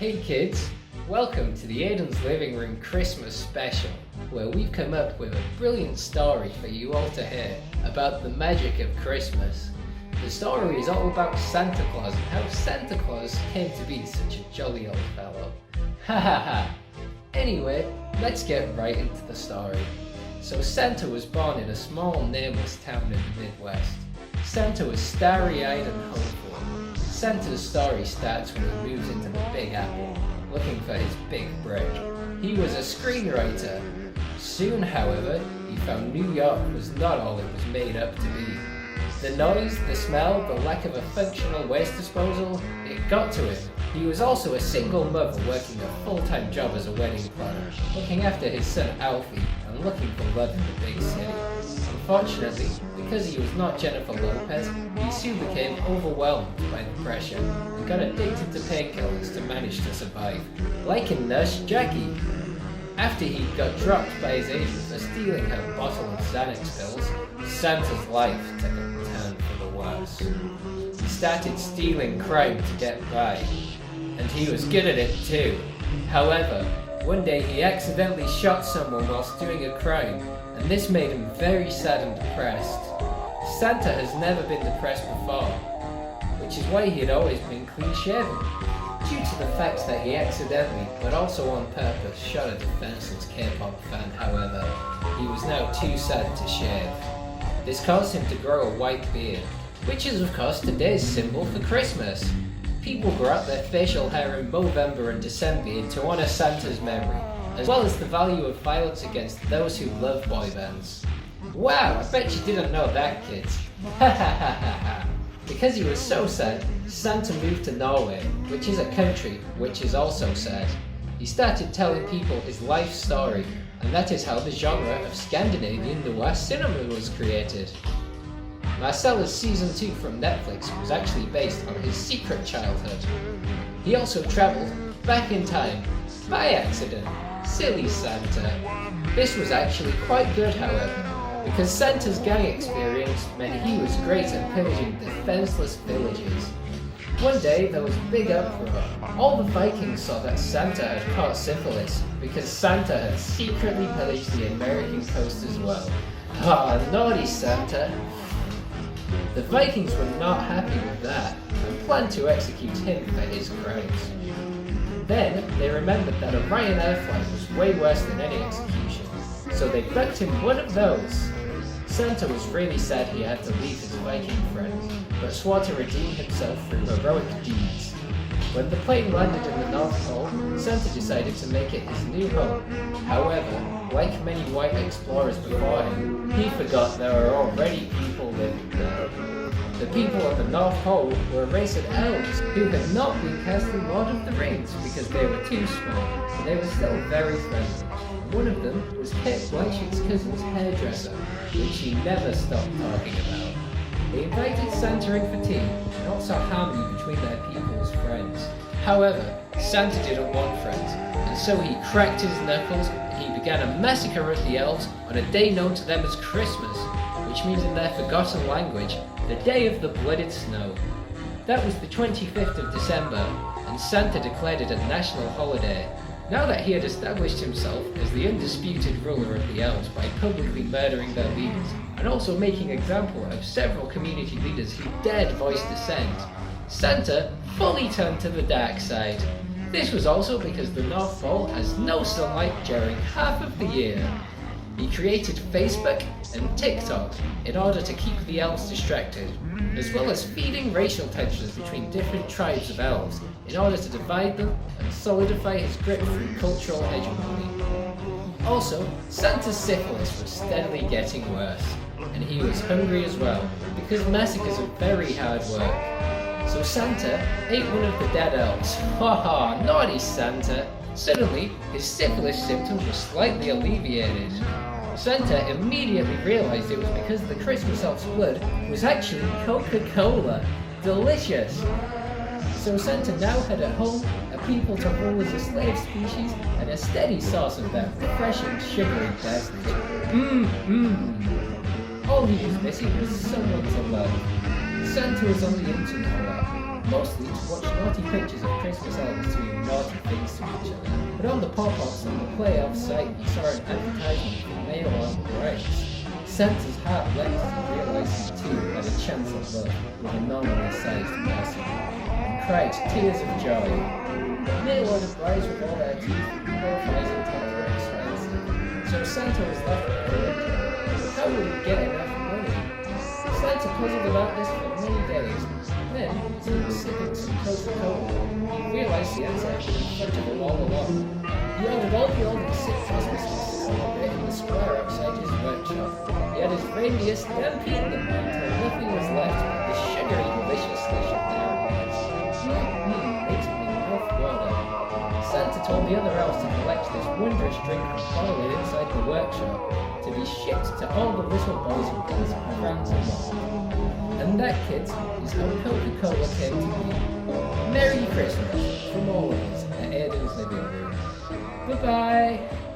Hey kids, welcome to the Aidan's Living Room Christmas special, where we've come up with a brilliant story for you all to hear about the magic of Christmas. The story is all about Santa Claus and how Santa Claus came to be such a jolly old fellow. Ha ha ha! Anyway, let's get right into the story. So Santa was born in a small nameless town in the Midwest. Santa was starry-eyed and hopeful. Santa's story starts when he moves into the Big Apple, looking for his big break. He was a screenwriter. Soon, however, he found New York was not all it was made up to be. The noise, the smell, the lack of a functional waste disposal, it got to him. He was also a single mother working a full-time job as a wedding planner, looking after his son Alfie and looking for love in the big city. Unfortunately, because he was not Jennifer Lopez, he soon became overwhelmed by the pressure and got addicted to painkillers to manage to survive, like in Nurse Jackie. After he got dropped by his agent for stealing her bottle of Xanax pills, Santa's life took a turn for the worse. He started stealing crime to get by, and he was good at it too. However, one day he accidentally shot someone whilst doing a crime, and this made him very sad and depressed. Santa has never been depressed before, which is why he had always been clean-shaven. Due to the fact that he accidentally, but also on purpose, shot a defenseless K-pop fan, however, he was now too sad to shave. This caused him to grow a white beard, which is of course today's symbol for Christmas. People grow out their facial hair in Movember and December to honour Santa's memory, as well as the value of violence against those who love boy bands. Wow, I bet you didn't know that, kids. Ha ha ha ha ha. Because he was so sad, Santa moved to Norway, which is a country which is also sad. He started telling people his life story, and that is how the genre of Scandinavian noir cinema was created. Marcella's season 2 from Netflix was actually based on his secret childhood. He also travelled back in time, by accident. Silly Santa. This was actually quite good, however, because Santa's gang experience meant he was great at pillaging defenseless villages. One day there was a big uproar. All the Vikings saw that Santa had caught syphilis because Santa had secretly pillaged the American coast as well. Ah, naughty Santa! The Vikings were not happy with that and planned to execute him for his crimes. Then they remembered that a Ryanair flight was way worse than any execution, so they booked him one of those. Santa was really sad he had to leave his Viking friends, but swore to redeem himself through heroic deeds. When the plane landed in the North Pole, Santa decided to make it his new home. However, like many white explorers before him, he forgot there were already people living there. The people of the North Pole were a race of elves who had not been casting Lord of the Rings because they were too small, but they were still very friendly. One of them was Kate Blanchett's cousin's hairdresser, which she never stopped talking about. They invited Santa in for tea and also harmony between their people as friends. However, Santa didn't want friends, and so he cracked his knuckles and he began a massacre of the elves on a day known to them as Christmas, which means in their forgotten language, the day of the blooded snow. That was the 25th of December, and Santa declared it a national holiday. Now that he had established himself as the undisputed ruler of the elves by publicly murdering their leaders, and also making example of several community leaders who dared voice dissent, Santa fully turned to the dark side. This was also because the North Pole has no sunlight during half of the year. He created Facebook and TikTok in order to keep the elves distracted, as well as feeding racial tensions between different tribes of elves in order to divide them and solidify his grip through cultural hegemony. Also, Santa's syphilis was steadily getting worse, and he was hungry as well, because massacres are very hard work. So Santa ate one of the dead elves. Haha, naughty Santa! Suddenly, his syphilis symptoms were slightly alleviated. Santa immediately realized it was because the Christmas elf's blood was actually Coca-Cola. Delicious! So Santa now had a home, a people to rule as a slave species, and a steady source of that refreshing, sugary beverage. All he was missing was someone to love. Santa was on the internet a lot, mostly to watch naughty pictures of Christmas elves to naughty things to each other. But on the pop-ups on the playoff site, he saw an advertisement for mail-on rights. Santa's heart leapt as he realised he too had a chance at love with a normal-sized person, and cried tears of joy. Mail-order brides with all their teeth qualifies until they were expensive, so Santa was left with a conundrum. How would he get enough money? Santa puzzled about this for many days. Then, as he was sipping some Coca-Cola, he realised the answer had been in front of him all along. He ordered all the old and sick Christmases to celebrate in the square outside his workshop. He had his reindeer stampede them until nothing was left but the sugary deliciousness of their heads. Makes my mouth water. Santa told the other elves to collect this wondrous drink and bottle it inside the workshop to be shipped to all the little boys and girls around the world. And that, kids, is how Coca-Cola came to be. Merry Christmas from all of us at Aidan's living room. Bye-bye!